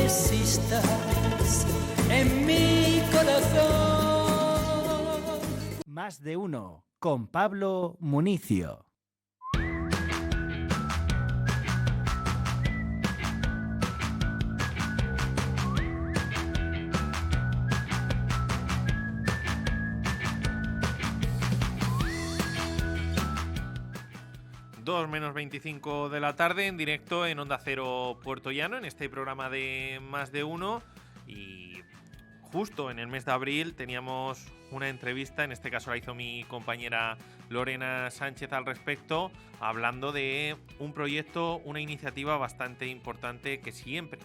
existas en mi corazón. Más de uno, con Pablo Municio. Menos 25 de la tarde, en directo en Onda Cero Puerto Llano, en este programa de Más de Uno. Y justo en el mes de abril teníamos una entrevista, en este caso la hizo mi compañera Lorena Sánchez al respecto, hablando de un proyecto, una iniciativa bastante importante que siempre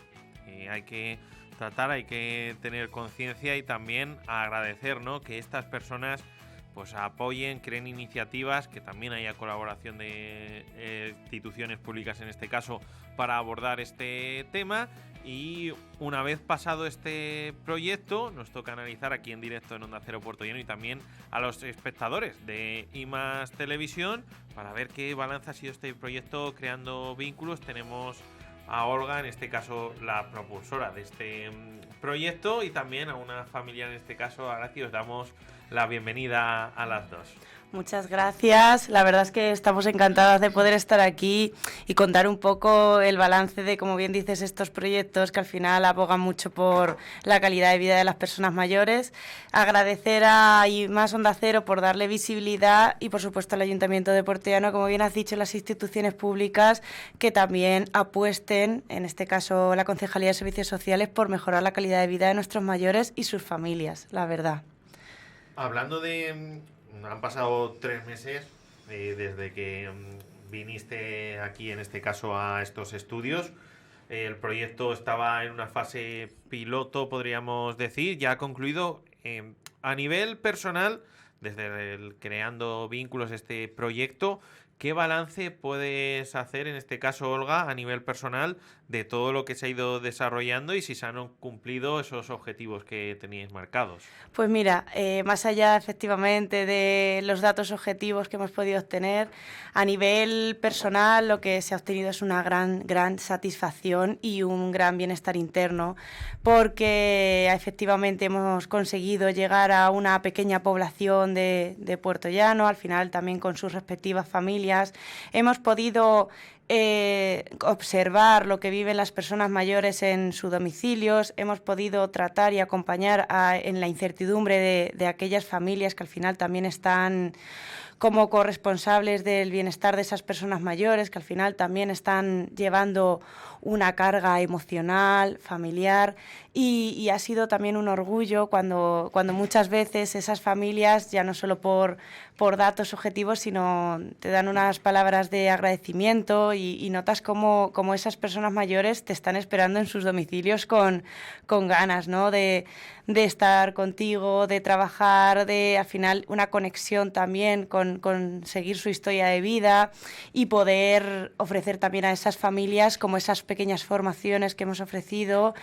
hay que tratar, hay que tener conciencia y también agradecer, ¿no?, que estas personas pues apoyen, creen iniciativas, que también haya colaboración de instituciones públicas en este caso para abordar este tema. Y una vez pasado este proyecto, nos toca analizar aquí en directo en Onda Cero Puerto Llano y también a los espectadores de IMAX Televisión para ver qué balance ha sido este proyecto Creando Vínculos. Tenemos a Olga, en este caso la propulsora de este proyecto, y también a una familia, en este caso a Gracia. Os damos la bienvenida a las dos. Muchas gracias. La verdad es que estamos encantadas de poder estar aquí y contar un poco el balance de, como bien dices, estos proyectos que al final abogan mucho por la calidad de vida de las personas mayores. Agradecer a IMAX Onda Cero por darle visibilidad y, por supuesto, al Ayuntamiento de Puerto Llano, como bien has dicho, las instituciones públicas que también apuesten, en este caso la Concejalía de Servicios Sociales, por mejorar la calidad de vida de nuestros mayores y sus familias, la verdad. Hablando de... Han pasado 3 meses desde que viniste aquí, en este caso, a estos estudios. El proyecto estaba en una fase piloto, podríamos decir, ya ha concluido. A nivel personal, desde el Creando Vínculos, este proyecto, ¿qué balance puedes hacer, en este caso, Olga, a nivel personal, de todo lo que se ha ido desarrollando y si se han cumplido esos objetivos que teníais marcados? Pues mira, más allá efectivamente de los datos objetivos que hemos podido obtener, a nivel personal lo que se ha obtenido es una gran satisfacción y un gran bienestar interno, porque efectivamente hemos conseguido llegar a una pequeña población de Puerto Llano, al final también con sus respectivas familias. Hemos podido observar lo que viven las personas mayores en sus domicilios, hemos podido tratar y acompañar en la incertidumbre de aquellas familias que al final también están como corresponsables del bienestar de esas personas mayores, que al final también están llevando una carga emocional, familiar, y ha sido también un orgullo cuando muchas veces esas familias, ya no solo por datos objetivos, sino te dan unas palabras de agradecimiento y notas como esas personas mayores te están esperando en sus domicilios con ganas, ¿no?, de estar contigo, de trabajar, de al final una conexión también con seguir su historia de vida y poder ofrecer también a esas familias como esas pequeñas formaciones que hemos ofrecido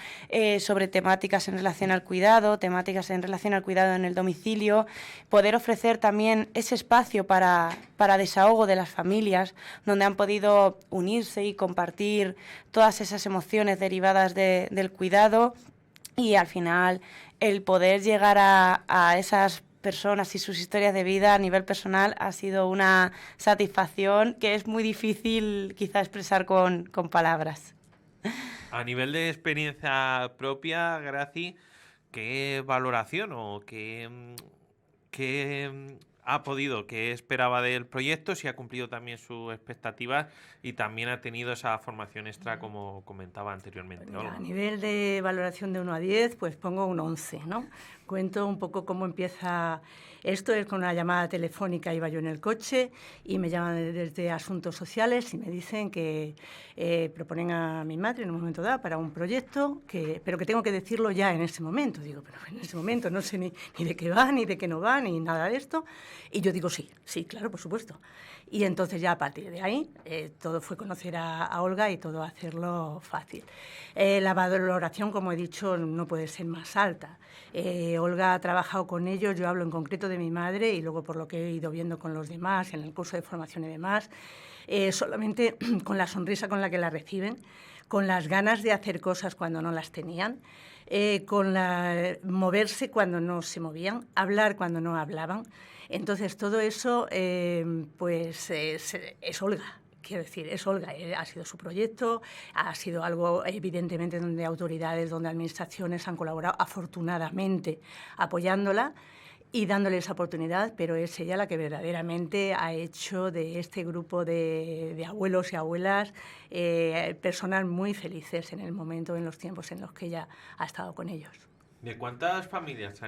sobre temáticas en relación al cuidado, temáticas en relación al cuidado en el domicilio, poder ofrecer también ese espacio para desahogo de las familias, donde han podido unirse y compartir todas esas emociones derivadas del cuidado, y al final el poder llegar a esas personas y sus historias de vida a nivel personal ha sido una satisfacción que es muy difícil quizá expresar con palabras. A nivel de experiencia propia, Graci, ¿qué valoración o qué ha podido, qué esperaba del proyecto, si ha cumplido también sus expectativas y también ha tenido esa formación extra, como comentaba anteriormente? Olga. A nivel de valoración de 1 a 10, pues pongo un 11, ¿no? Cuento un poco cómo empieza esto. Es con una llamada telefónica, iba yo en el coche y me llaman desde Asuntos Sociales y me dicen que proponen a mi madre en un momento dado para un proyecto, pero que tengo que decirlo ya en ese momento. Digo, pero en ese momento no sé ni de qué va, ni de qué no va, ni nada de esto. Y yo digo, sí, claro, por supuesto. Y entonces ya a partir de ahí todo fue conocer a Olga y todo hacerlo fácil. La valoración, como he dicho, no puede ser más alta. Olga ha trabajado con ellos, yo hablo en concreto de mi madre y luego por lo que he ido viendo con los demás, en el curso de formación y demás, solamente con la sonrisa con la que la reciben, con las ganas de hacer cosas cuando no las tenían, moverse cuando no se movían, hablar cuando no hablaban. Entonces, todo eso es Olga. Quiero decir, es Olga, ha sido su proyecto, ha sido algo evidentemente donde autoridades, donde administraciones han colaborado afortunadamente apoyándola y dándole esa oportunidad, pero es ella la que verdaderamente ha hecho de este grupo de abuelos y abuelas personas muy felices en el momento, en los tiempos en los que ella ha estado con ellos. ¿De cuántas familias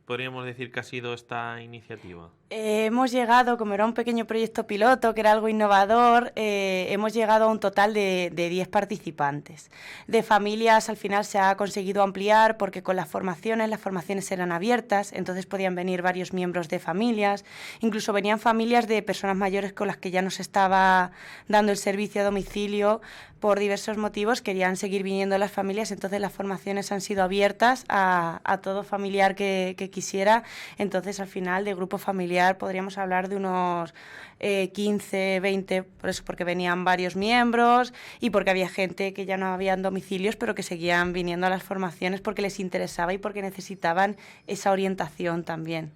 podríamos decir que ha sido esta iniciativa? Hemos llegado, como era un pequeño proyecto piloto, que era algo innovador, hemos llegado a un total de 10 participantes. De familias al final se ha conseguido ampliar porque con las formaciones eran abiertas, entonces podían venir varios miembros de familias, incluso venían familias de personas mayores con las que ya no se estaba dando el servicio a domicilio por diversos motivos, querían seguir viniendo las familias, entonces las formaciones han sido abiertas a todo familiar que quisiera, entonces al final de grupo familiar podríamos hablar de unos 15, 20, por eso, porque venían varios miembros y porque había gente que ya no habían domicilios, pero que seguían viniendo a las formaciones porque les interesaba y porque necesitaban esa orientación también.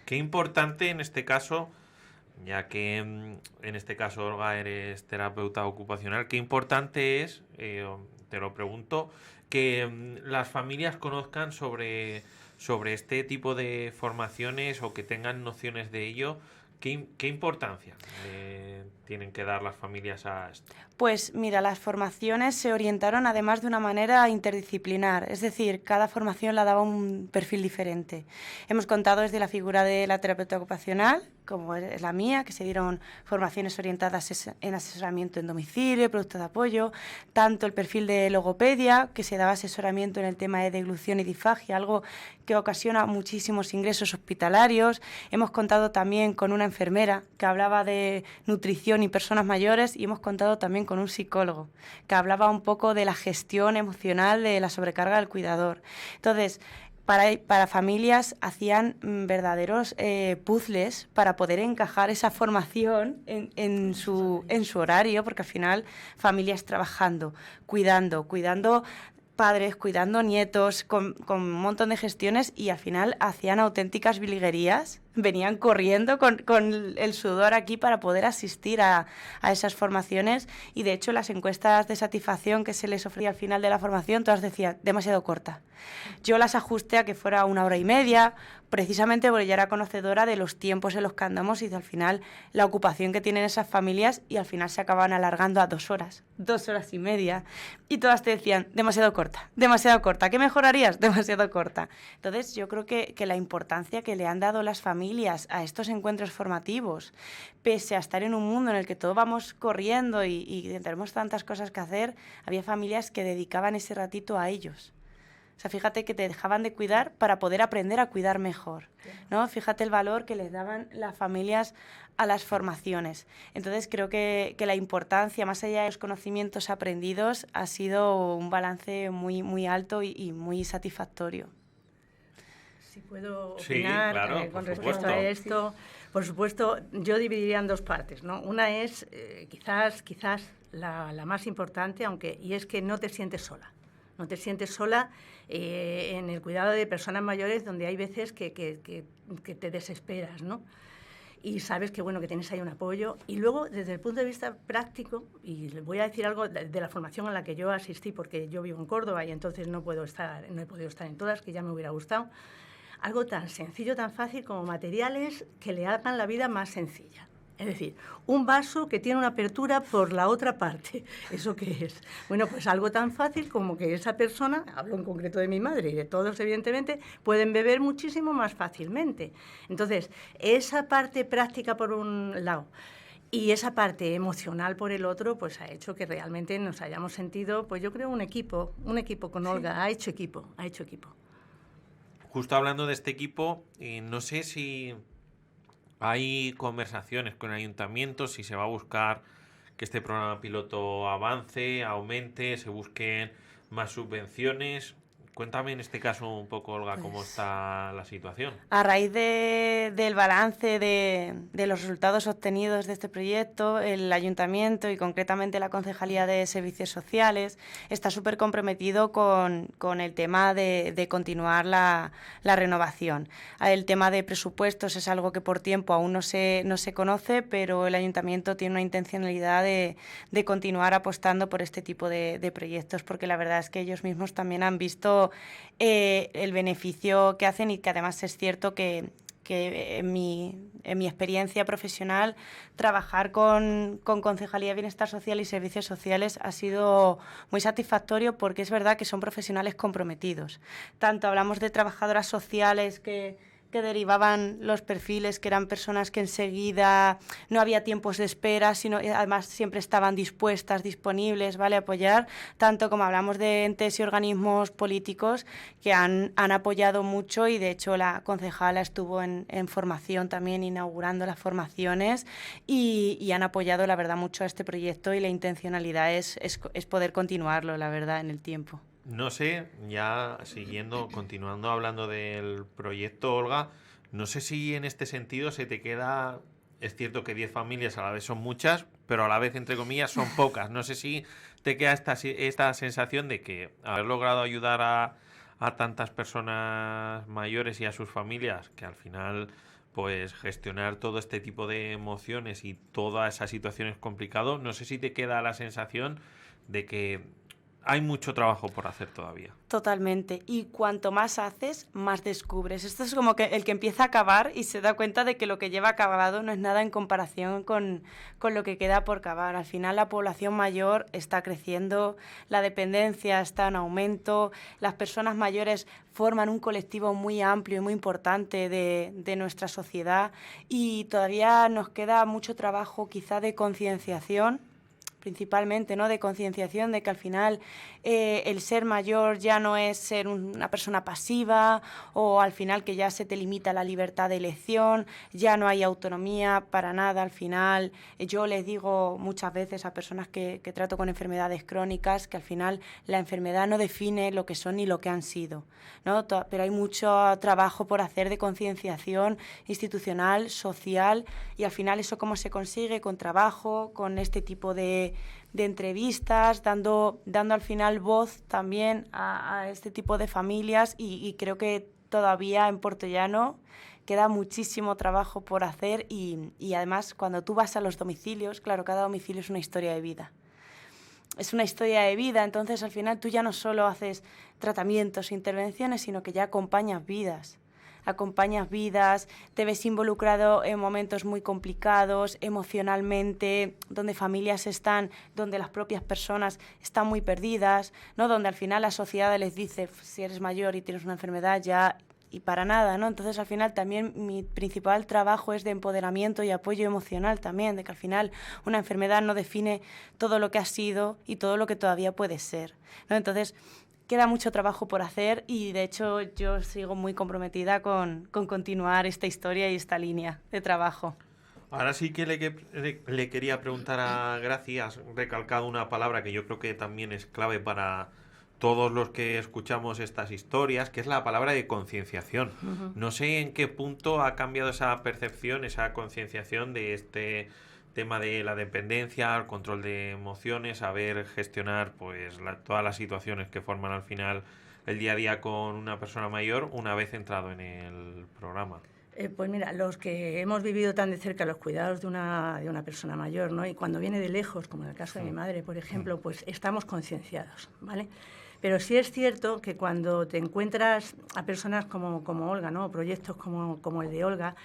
Qué importante en este caso, ya que en este caso, Olga, eres terapeuta ocupacional, qué importante es, te lo pregunto, que las familias conozcan sobre este tipo de formaciones o que tengan nociones de ello. ¿Qué importancia tienen que dar las familias a esto? Pues mira, las formaciones se orientaron además de una manera interdisciplinar, es decir, cada formación la daba un perfil diferente. Hemos contado desde la figura de la terapeuta ocupacional, como es la mía, que se dieron formaciones orientadas en asesoramiento en domicilio, productos de apoyo, tanto el perfil de logopedia, que se daba asesoramiento en el tema de deglución y disfagia, algo que ocasiona muchísimos ingresos hospitalarios. Hemos contado también con una enfermera que hablaba de nutrición y personas mayores, y hemos contado también con un psicólogo que hablaba un poco de la gestión emocional de la sobrecarga del cuidador. Entonces, para familias hacían verdaderos puzzles para poder encajar esa formación en su horario, porque al final familias trabajando, cuidando padres, cuidando nietos, con un montón de gestiones, y al final hacían auténticas biliguerías, venían corriendo con el sudor aquí para poder asistir a esas formaciones, y de hecho las encuestas de satisfacción que se les ofrecía al final de la formación, todas decían demasiado corta. Yo las ajusté a que fuera 1 hora y media, precisamente porque ya era conocedora de los tiempos en los que andamos y de al final la ocupación que tienen esas familias, y al final se acaban alargando a 2 horas, 2 horas y media, y todas te decían demasiado corta, ¿qué mejorarías? Demasiado corta. Entonces yo creo que la importancia que le han dado las familias a estos encuentros formativos, pese a estar en un mundo en el que todos vamos corriendo y tenemos tantas cosas que hacer, había familias que dedicaban ese ratito a ellos. O sea, fíjate que te dejaban de cuidar para poder aprender a cuidar mejor, ¿no? Fíjate el valor que les daban las familias a las formaciones. Entonces, creo que la importancia, más allá de los conocimientos aprendidos, ha sido un balance muy, muy alto y muy satisfactorio. Si puedo opinar, sí, claro, con respecto a esto, por supuesto, yo dividiría en 2 partes, ¿no? Una es quizás la más importante, y es que no te sientes sola. No te sientes sola en el cuidado de personas mayores, donde hay veces que te desesperas, ¿no? Y sabes que, bueno, que tienes ahí un apoyo. Y luego, desde el punto de vista práctico, y les voy a decir algo de la formación a la que yo asistí, porque yo vivo en Córdoba y entonces no he podido estar en todas, que ya me hubiera gustado. Algo tan sencillo, tan fácil como materiales que le hagan la vida más sencilla. Es decir, un vaso que tiene una apertura por la otra parte. ¿Eso qué es? Bueno, pues algo tan fácil como que esa persona, hablo en concreto de mi madre y de todos evidentemente, pueden beber muchísimo más fácilmente. Entonces, esa parte práctica por un lado y esa parte emocional por el otro, pues ha hecho que realmente nos hayamos sentido, pues yo creo, un equipo con Olga. Sí. Ha hecho equipo. Justo hablando de este equipo, no sé si hay conversaciones con ayuntamientos, si se va a buscar que este programa piloto avance, aumente, se busquen más subvenciones. Cuéntame en este caso un poco, Olga, cómo Pues, está la situación. a raíz del balance de los resultados obtenidos de este proyecto, el Ayuntamiento y concretamente la Concejalía de Servicios Sociales está súper comprometido con el tema de continuar la renovación. El tema de presupuestos es algo que por tiempo aún no se conoce, pero el Ayuntamiento tiene una intencionalidad de continuar apostando por este tipo de proyectos, porque la verdad es que ellos mismos también han visto el beneficio que hacen, y que además es cierto que en mi experiencia profesional trabajar con Concejalía de Bienestar Social y Servicios Sociales ha sido muy satisfactorio, porque es verdad que son profesionales comprometidos. Tanto hablamos de trabajadoras sociales que derivaban los perfiles, que eran personas que enseguida no había tiempos de espera, sino además siempre estaban dispuestas, disponibles, ¿vale?, a apoyar, tanto como hablamos de entes y organismos políticos que han apoyado mucho, y de hecho la concejala estuvo en formación también, inaugurando las formaciones, y han apoyado, la verdad, mucho a este proyecto, y la intencionalidad es poder continuarlo, la verdad, en el tiempo. No sé, ya continuando hablando del proyecto, Olga, no sé si en este sentido se te queda, es cierto que 10 familias a la vez son muchas, pero a la vez, entre comillas, son pocas. No sé si te queda esta sensación de que haber logrado ayudar a tantas personas mayores y a sus familias, que al final, pues gestionar todo este tipo de emociones y toda esa situación es complicado, no sé si te queda la sensación de que hay mucho trabajo por hacer todavía. Totalmente. Y cuanto más haces, más descubres. Esto es como que el que empieza a cavar y se da cuenta de que lo que lleva acabado no es nada en comparación con lo que queda por cavar. Al final la población mayor está creciendo, la dependencia está en aumento, las personas mayores forman un colectivo muy amplio y muy importante de nuestra sociedad, y todavía nos queda mucho trabajo quizá de concienciación, principalmente, ¿no?, de concienciación de que al final el ser mayor ya no es ser una persona pasiva, o al final que ya se te limita la libertad de elección, ya no hay autonomía para nada. Al final yo les digo muchas veces a personas que trato con enfermedades crónicas que al final la enfermedad no define lo que son ni lo que han sido, ¿no? Pero hay mucho trabajo por hacer de concienciación institucional, social, y al final eso cómo se consigue, con trabajo, con este tipo de entrevistas, dando al final voz también a este tipo de familias, y creo que todavía en Puertollano queda muchísimo trabajo por hacer, y además cuando tú vas a los domicilios, claro, cada domicilio es una historia de vida. Es una historia de vida, entonces al final tú ya no solo haces tratamientos, intervenciones, sino que ya acompañas vidas, te ves involucrado en momentos muy complicados emocionalmente, donde familias donde las propias personas están muy perdidas, ¿no?, donde al final la sociedad les dice, si eres mayor y tienes una enfermedad ya, y para nada, ¿no? Entonces al final también mi principal trabajo es de empoderamiento y apoyo emocional también, de que al final una enfermedad no define todo lo que ha sido y todo lo que todavía puede ser, ¿no? Entonces queda mucho trabajo por hacer, y de hecho yo sigo muy comprometida con continuar esta historia y esta línea de trabajo. Ahora sí que le quería preguntar a Graci, has recalcado una palabra que yo creo que también es clave para todos los que escuchamos estas historias, que es la palabra de concienciación. Uh-huh. No sé en qué punto ha cambiado esa percepción, esa concienciación de este tema de la dependencia, el control de emociones, saber gestionar pues todas las situaciones que forman al final el día a día con una persona mayor una vez entrado en el programa. Pues mira, los que hemos vivido tan de cerca los cuidados de una persona mayor, ¿no?, y cuando viene de lejos, como en el caso de mi madre, por ejemplo, pues estamos concienciados, ¿vale? Pero sí es cierto que cuando te encuentras a personas como Olga, ¿no?, proyectos como el de Olga,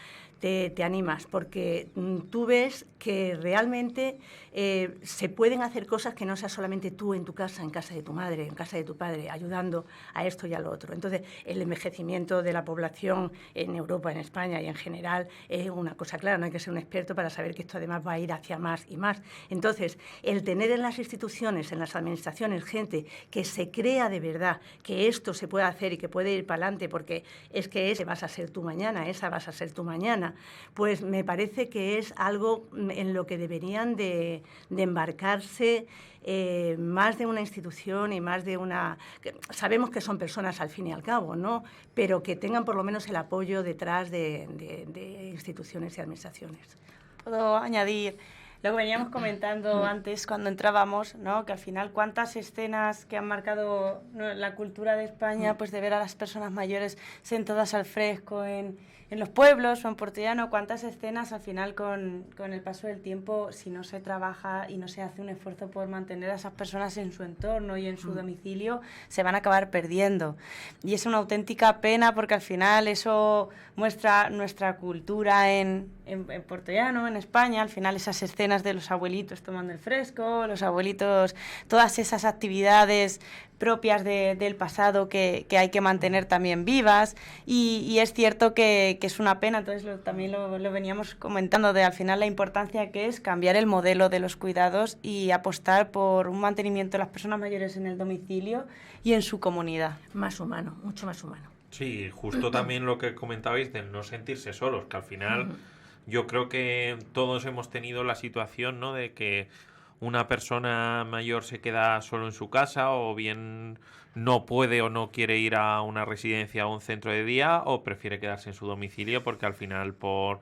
te animas, porque tú ves que realmente se pueden hacer cosas que no sea solamente tú en tu casa, en casa de tu madre, en casa de tu padre, ayudando a esto y a lo otro. Entonces, el envejecimiento de la población en Europa, en España y en general es una cosa clara, no hay que ser un experto para saber que esto además va a ir hacia más y más. Entonces, el tener en las instituciones, en las administraciones, gente que se cree crea de verdad que esto se puede hacer y que puede ir para adelante, porque es que ese vas a ser tú mañana, esa vas a ser tú mañana, pues me parece que es algo en lo que deberían de embarcarse más de una institución y más de una... Sabemos que son personas al fin y al cabo, ¿no? Pero que tengan por lo menos el apoyo detrás de instituciones y administraciones. Puedo añadir lo que veníamos comentando antes cuando entrábamos, ¿no? Que al final cuántas escenas que han marcado, ¿no?, la cultura de España, pues de ver a las personas mayores sentadas al fresco en los pueblos o en Puerto Llano, cuántas escenas al final con el paso del tiempo, si no se trabaja y no se hace un esfuerzo por mantener a esas personas en su entorno y en su domicilio, se van a acabar perdiendo. Y es una auténtica pena porque al final eso muestra nuestra cultura en Puerto Llano, en España. Al final esas escenas de los abuelitos tomando el fresco, los abuelitos, todas esas actividades propias del pasado que hay que mantener también vivas, y es cierto que es una pena. Entonces también lo veníamos comentando, de al final la importancia que es cambiar el modelo de los cuidados y apostar por un mantenimiento de las personas mayores en el domicilio y en su comunidad. Más humano, mucho más humano. Sí, justo también lo que comentabais de no sentirse solos, que al final yo creo que todos hemos tenido la situación, ¿no?, de que una persona mayor se queda solo en su casa, o bien no puede o no quiere ir a una residencia o un centro de día, o prefiere quedarse en su domicilio porque al final por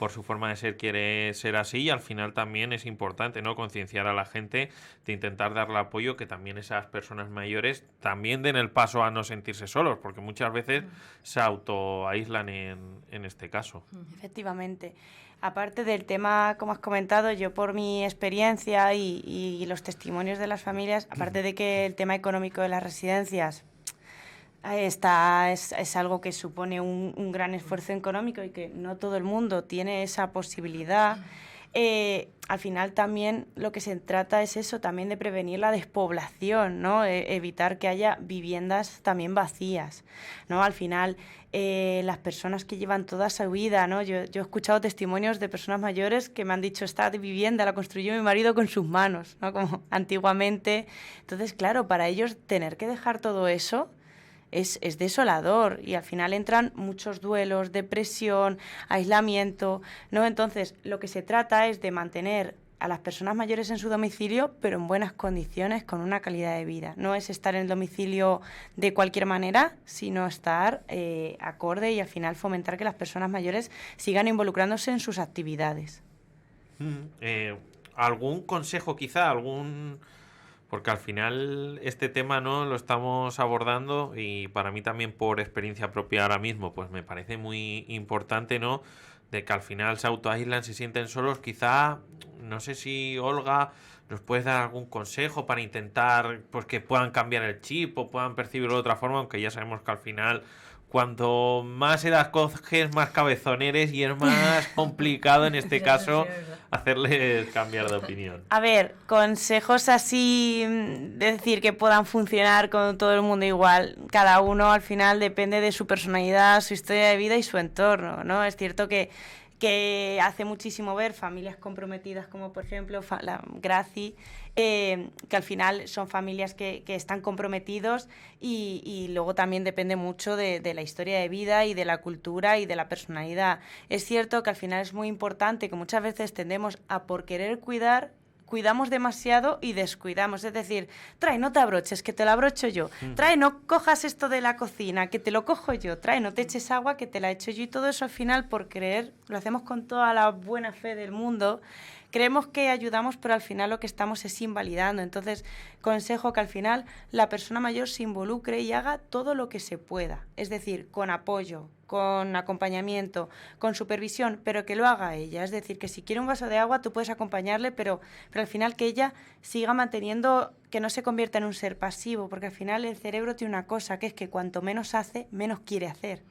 su forma de ser quiere ser así, y al final también es importante, ¿no?, concienciar a la gente de intentar darle apoyo, que también esas personas mayores también den el paso a no sentirse solos, porque muchas veces se autoaíslan en este caso. Efectivamente. Aparte del tema, como has comentado, yo por mi experiencia y los testimonios de las familias, aparte de que el tema económico de las residencias es algo que supone un gran esfuerzo económico y que no todo el mundo tiene esa posibilidad, al final también lo que se trata es eso, también de prevenir la despoblación, ¿no? Evitar que haya viviendas también vacías, ¿no? Al final las personas que llevan toda su vida, ¿no? Yo he escuchado testimonios de personas mayores que me han dicho: esta vivienda la construyó mi marido con sus manos, ¿no?, como antiguamente. Entonces, claro, para ellos tener que dejar todo eso es desolador, y al final entran muchos duelos, depresión, aislamiento, ¿no? Entonces, lo que se trata es de mantener a las personas mayores en su domicilio, pero en buenas condiciones, con una calidad de vida. No es estar en el domicilio de cualquier manera, sino estar acorde y al final fomentar que las personas mayores sigan involucrándose en sus actividades. ¿Algún consejo quizá? Porque al final este tema, ¿no?, lo estamos abordando, y para mí también por experiencia propia ahora mismo, pues me parece muy importante, ¿no?, de que al final se autoaíslan, se sienten solos. Quizá, no sé si Olga nos puedes dar algún consejo para intentar, pues, que puedan cambiar el chip o puedan percibirlo de otra forma, aunque ya sabemos que al final, cuanto más edad coges, más cabezón eres, y es más complicado en este caso hacerles cambiar de opinión. A ver, consejos así, de decir que puedan funcionar con todo el mundo igual. Cada uno al final depende de su personalidad, su historia de vida y su entorno, ¿no? Es cierto que hace muchísimo ver familias comprometidas, como por ejemplo la Graci, que al final son familias que están comprometidos, y luego también depende mucho de la historia de vida y de la cultura y de la personalidad. Es cierto que al final es muy importante que muchas veces tendemos a, por querer cuidar, cuidamos demasiado y descuidamos. Es decir, trae, no te abroches, que te lo abrocho yo. Trae, no cojas esto de la cocina, que te lo cojo yo. Trae, no te eches agua, que te la echo yo. Y todo eso al final, por creer, lo hacemos con toda la buena fe del mundo. Creemos que ayudamos, pero al final lo que estamos es invalidando. Entonces, consejo que al final la persona mayor se involucre y haga todo lo que se pueda. Es decir, con apoyo, con acompañamiento, con supervisión, pero que lo haga ella. Es decir, que si quiere un vaso de agua, tú puedes acompañarle, pero al final que ella siga manteniendo, que no se convierta en un ser pasivo, porque al final el cerebro tiene una cosa, que es que cuanto menos hace, menos quiere hacer.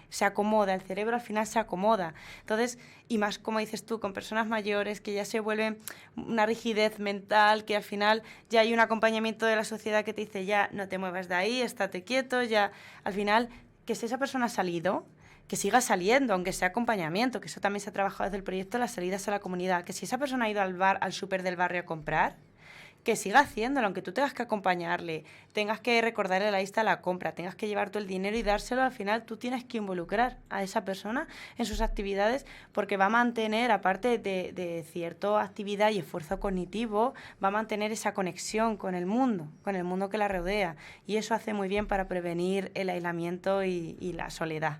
Se acomoda, el cerebro al final se acomoda. Entonces, y más, como dices tú, con personas mayores que ya se vuelven una rigidez mental, que al final ya hay un acompañamiento de la sociedad que te dice: ya no te muevas de ahí, estate quieto, ya. Al final, que si esa persona ha salido, que siga saliendo, aunque sea acompañamiento, que eso también se ha trabajado desde el proyecto de las salidas a la comunidad, que si esa persona ha ido al súper del barrio a comprar, que siga haciéndolo, aunque tú tengas que acompañarle, tengas que recordarle la lista de la compra, tengas que llevar tú el dinero y dárselo, al final tú tienes que involucrar a esa persona en sus actividades, porque va a mantener, aparte de cierta actividad y esfuerzo cognitivo, va a mantener esa conexión con el mundo que la rodea, y eso hace muy bien para prevenir el aislamiento y la soledad.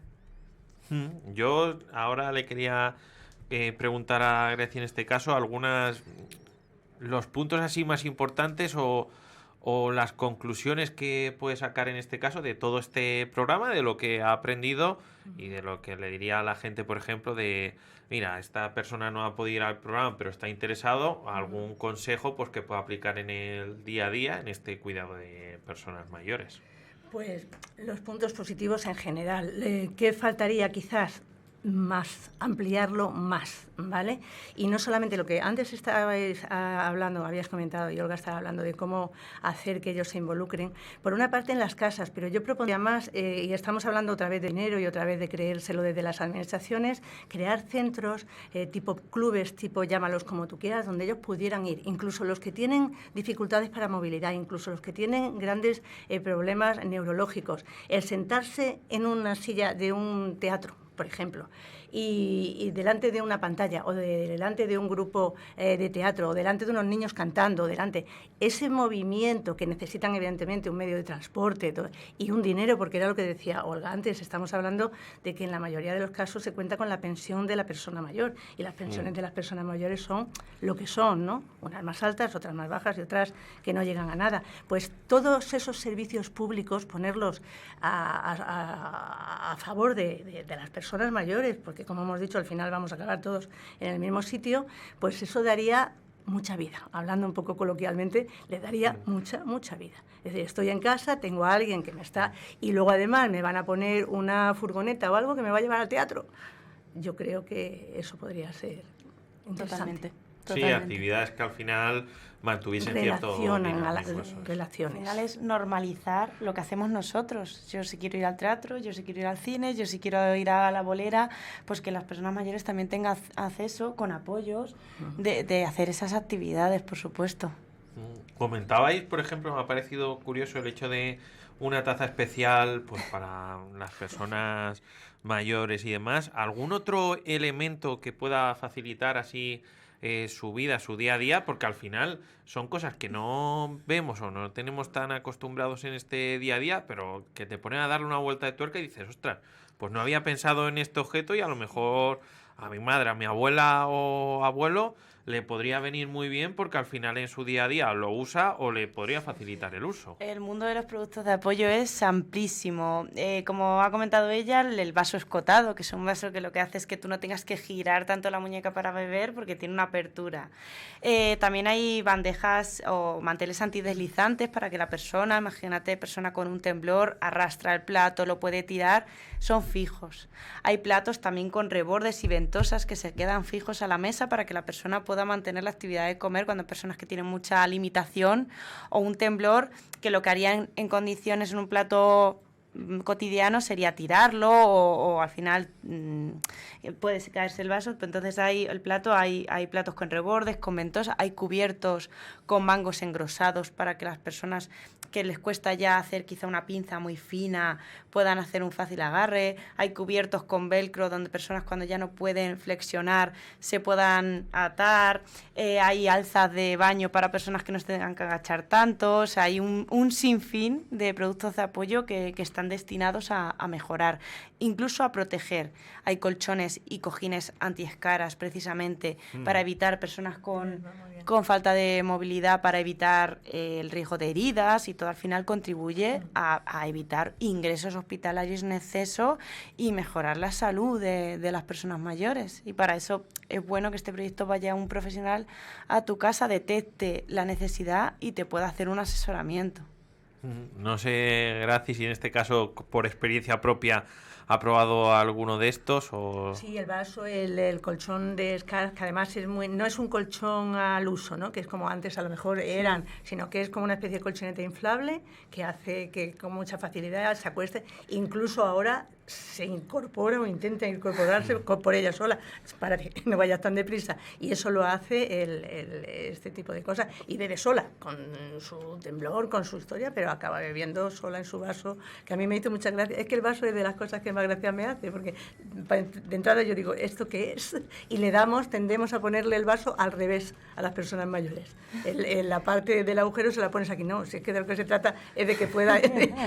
Yo ahora le quería preguntar a Grecia en este caso los puntos así más importantes o las conclusiones que puede sacar en este caso de todo este programa, de lo que ha aprendido y de lo que le diría a la gente, por ejemplo, de mira, esta persona no ha podido ir al programa pero está interesado, algún consejo pues que pueda aplicar en el día a día en este cuidado de personas mayores. Pues los puntos positivos en general. ¿Qué faltaría quizás? Más, ampliarlo más, ¿vale? Y no solamente lo que antes estabais hablando, habías comentado, y Olga estaba hablando de cómo hacer que ellos se involucren, por una parte en las casas, pero yo propondría más, y estamos hablando otra vez de dinero y otra vez de creérselo desde las administraciones, crear centros tipo clubes, tipo llámalos como tú quieras, donde ellos pudieran ir, incluso los que tienen dificultades para movilidad, incluso los que tienen grandes problemas neurológicos, el sentarse en una silla de un teatro, por ejemplo, y delante de una pantalla o delante de un grupo de teatro o delante de unos niños cantando, ese movimiento que necesitan evidentemente un medio de transporte y un dinero, porque era lo que decía Olga antes, estamos hablando de que en la mayoría de los casos se cuenta con la pensión de la persona mayor y las pensiones de las personas mayores son lo que son, ¿no? Unas más altas, otras más bajas y otras que no llegan a nada. Pues todos esos servicios públicos ponerlos a favor de las personas mayores, porque como hemos dicho, al final vamos a acabar todos en el mismo sitio, pues eso daría mucha vida. Hablando un poco coloquialmente, le daría mucha vida. Es decir, estoy en casa, tengo a alguien que me está... Y luego además me van a poner una furgoneta o algo que me va a llevar al teatro. Yo creo que eso podría ser interesante. Sí, actividades que al final mantuviesen cierto relaciones. Al final es normalizar lo que hacemos nosotros. Yo si quiero ir al teatro, yo si quiero ir al cine, yo si quiero ir a la bolera, pues que las personas mayores también tengan acceso con apoyos de hacer esas actividades, por supuesto. Comentabais, por ejemplo, me ha parecido curioso el hecho de una taza especial pues para las personas mayores y demás. ¿Algún otro elemento que pueda facilitar así su vida, su día a día? Porque al final son cosas que no vemos o no tenemos tan acostumbrados en este día a día, pero que te ponen a darle una vuelta de tuerca y dices, ostras, pues no había pensado en este objeto y a lo mejor a mi madre, a mi abuela o abuelo le podría venir muy bien porque al final en su día a día lo usa o le podría facilitar el uso. El mundo de los productos de apoyo es amplísimo. Como ha comentado ella, el vaso escotado, que es un vaso que lo que hace es que tú no tengas que girar tanto la muñeca para beber porque tiene una apertura. También hay bandejas o manteles antideslizantes para que la persona, imagínate, persona con un temblor, arrastra el plato, lo puede tirar, son fijos. Hay platos también con rebordes y ventosas que se quedan fijos a la mesa para que la persona pueda mantener la actividad de comer cuando hay personas que tienen mucha limitación o un temblor, que lo que harían en condiciones en un plato cotidiano sería tirarlo o al final puede caerse el vaso. Entonces hay platos con rebordes, con ventosas, hay cubiertos con mangos engrosados para que las personas que les cuesta ya hacer quizá una pinza muy fina puedan hacer un fácil agarre. Hay cubiertos con velcro donde personas cuando ya no pueden flexionar se puedan atar. Hay alzas de baño para personas que no se tengan que agachar tanto. O sea, hay un sinfín de productos de apoyo que están destinados a mejorar, incluso a proteger. Hay colchones y cojines antiescaras precisamente para evitar personas con falta de movilidad, para evitar el riesgo de heridas, y todo al final contribuye a evitar ingresos hospitalarios en exceso y mejorar la salud de las personas mayores. Y para eso es bueno que este proyecto vaya a un profesional a tu casa, detecte la necesidad y te pueda hacer un asesoramiento. No sé, Graci, si en este caso, por experiencia propia, ¿ha probado alguno de estos? O... Sí, el vaso, el colchón de escalas, que además no es un colchón al uso, ¿no? Que es como antes a lo mejor eran, sino que es como una especie de colchoneta inflable que hace que con mucha facilidad se acueste. Incluso ahora se incorpora o intenta incorporarse por ella sola para que no vaya tan deprisa, y eso lo hace este tipo de cosas, y bebe sola, con su temblor, con su historia, pero acaba bebiendo sola en su vaso, que a mí me hizo mucha gracia. Es que el vaso es de las cosas que más gracia me hace, porque de entrada yo digo, ¿esto qué es? Y tendemos a ponerle el vaso al revés a las personas mayores. La parte del agujero se la pones aquí, no, si es que de lo que se trata es de que pueda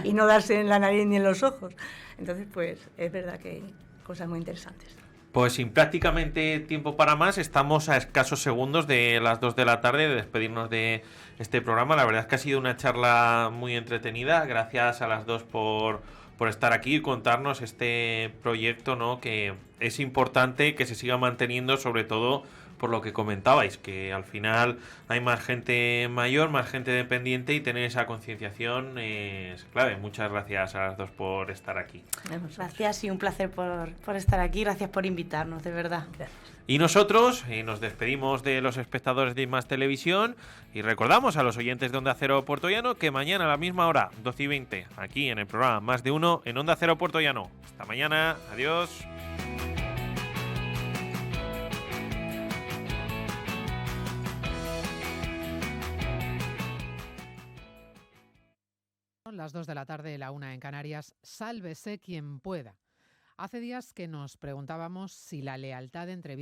y no darse en la nariz ni en los ojos. Entonces, pues es verdad que hay cosas muy interesantes. Pues sin prácticamente tiempo para más, estamos a escasos segundos de las 2 de la tarde de despedirnos de este programa. La verdad es que ha sido una charla muy entretenida. Gracias a las dos por estar aquí y contarnos este proyecto, ¿no? Que es importante que se siga manteniendo, sobre todo por lo que comentabais, que al final hay más gente mayor, más gente dependiente, y tener esa concienciación es clave. Muchas gracias a las dos por estar aquí. Gracias y un placer por estar aquí. Gracias por invitarnos, de verdad. Gracias. Y nosotros nos despedimos de los espectadores de Más Televisión y recordamos a los oyentes de Onda Cero Puerto Llano que mañana a la misma hora, 12:20, aquí en el programa Más de Uno en Onda Cero Puerto Llano. Hasta mañana, adiós. Son las 2 de la tarde, la 1 en Canarias. Sálvese quien pueda. Hace días que nos preguntábamos si la lealtad entre